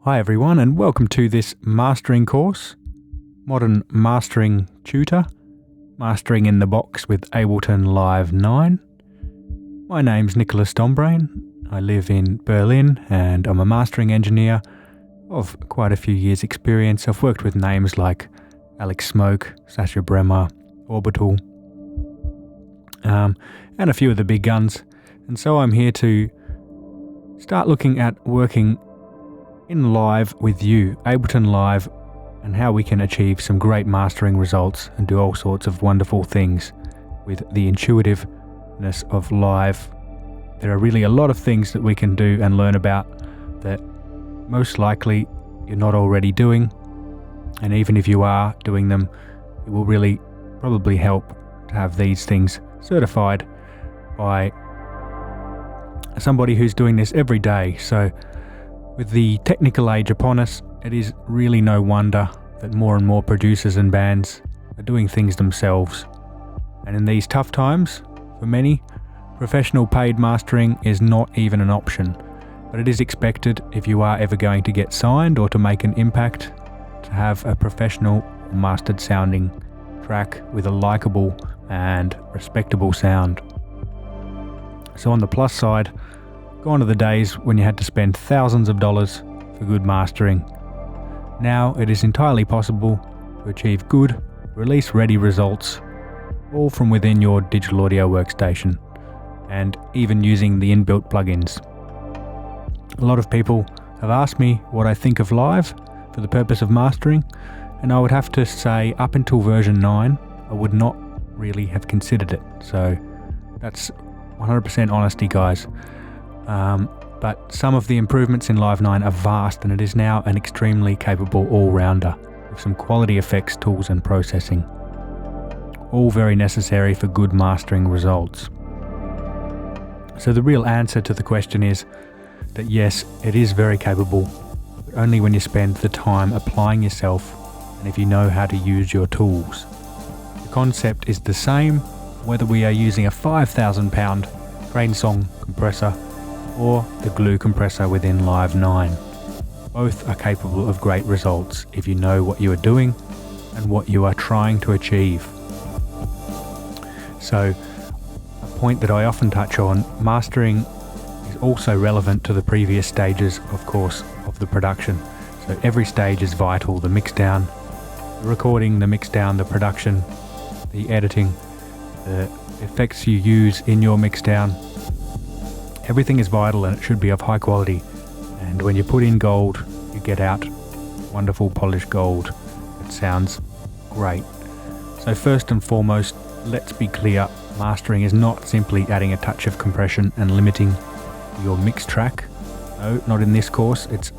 Hi everyone, and welcome to this mastering course, Modern Mastering Tutor, Mastering in the Box with Ableton Live 9. My name's Nicholas Dombrain. I live in Berlin and I'm a mastering engineer of quite a few years experience. I've worked with names like Alex Smoke, Sasha Bremer, Orbital, and a few of the big guns. And so I'm here to start looking at working in Live with you, Ableton Live, and how we can achieve some great mastering results and do all sorts of wonderful things with the intuitiveness of Live. There are really a lot of things that we can do and learn about that most likely you're not already doing, and even if you are doing them, it will really probably help to have these things certified by somebody who's doing this every day. So with the technical age upon us, it is really no wonder that more and more producers and bands are doing things themselves. And in these tough times, for many, professional paid mastering is not even an option. But it is expected, if you are ever going to get signed or to make an impact, to have a professional mastered sounding track with a likable and respectable sound. So on the plus side, gone are the days when you had to spend thousands of dollars for good mastering. Now it is entirely possible to achieve good, release-ready results, all from within your digital audio workstation, and even using the inbuilt plugins. A lot of people have asked me what I think of Live for the purpose of mastering, and I would have to say up until version 9, I would not really have considered it. So that's 100% honesty, guys. But some of the improvements in Live 9 are vast, and it is now an extremely capable all-rounder with some quality effects, tools and processing. All very necessary for good mastering results. So the real answer to the question is that yes, it is very capable, but only when you spend the time applying yourself and if you know how to use your tools. The concept is the same whether we are using a £5,000 Crane Song compressor or the glue compressor within Live 9. Both are capable of great results if you know what you are doing and what you are trying to achieve. So, a point that I often touch on, mastering is also relevant to the previous stages, of course, of the production. So every stage is vital: the mix down, the recording, the mix down, the production, the editing, the effects you use in your mix down. Everything is vital and it should be of high quality. And when you put in gold, you get out wonderful polished gold. It sounds great. So first and foremost, let's be clear, mastering is not simply adding a touch of compression and limiting your mix track. No, not in this course. It's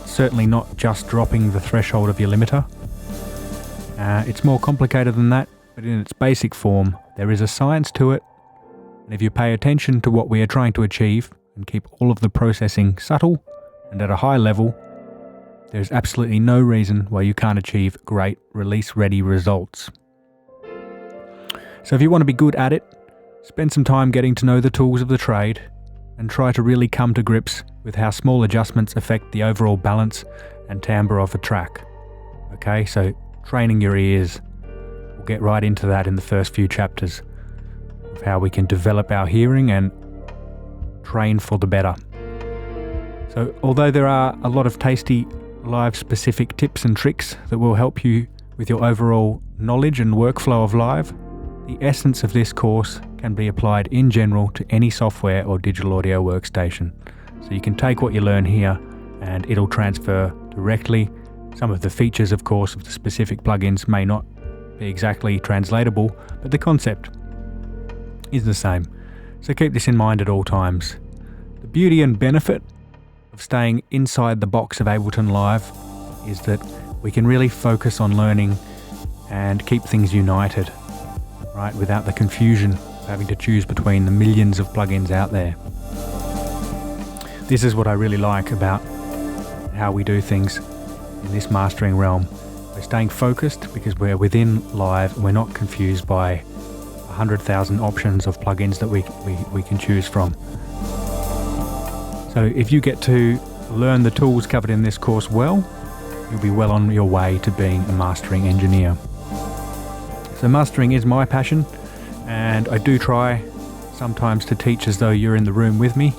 certainly not just dropping the threshold of your limiter. It's more complicated than that, but in its basic form, there is a science to it. And if you pay attention to what we are trying to achieve and keep all of the processing subtle and at a high level, there's absolutely no reason why you can't achieve great release-ready results. So if you want to be good at it, spend some time getting to know the tools of the trade and try to really come to grips with how small adjustments affect the overall balance and timbre of a track. Okay, so training your ears. We'll get right into that in the first few chapters of how we can develop our hearing and train for the better. So although there are a lot of tasty Live specific tips and tricks that will help you with your overall knowledge and workflow of Live, the essence of this course can be applied in general to any software or digital audio workstation. So you can take what you learn here and it'll transfer directly. Some of the features, of course, of the specific plugins may not be exactly translatable, but the concept is the same. So keep this in mind at all times. The beauty and benefit of staying inside the box of Ableton Live is that we can really focus on learning and keep things united, right, without the confusion of having to choose between the millions of plugins out there. This is what I really like about how we do things in this mastering realm. We're staying focused because we're within Live and we're not confused by 100,000 options of plugins that we can choose from. So if you get to learn the tools covered in this course well, you'll be well on your way to being a mastering engineer. So mastering is my passion, and I do try sometimes to teach as though you're in the room with me,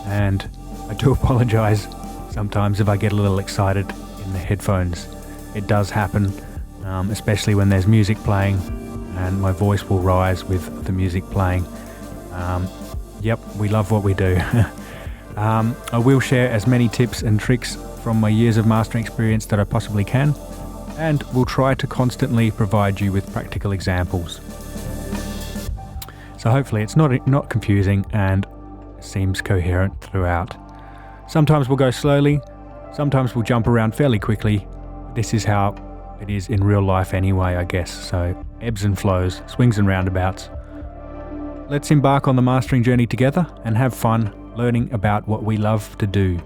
and I do apologise sometimes if I get a little excited in the headphones. It does happen, especially when there's music playing, and my voice will rise with the music playing. Yep, we love what we do. I will share as many tips and tricks from my years of mastering experience that I possibly can, and will try to constantly provide you with practical examples. So hopefully it's not confusing and seems coherent throughout. Sometimes we'll go slowly, sometimes we'll jump around fairly quickly. This is how it is in real life anyway, I guess. So ebbs and flows, swings and roundabouts. Let's embark on the mastering journey together and have fun learning about what we love to do.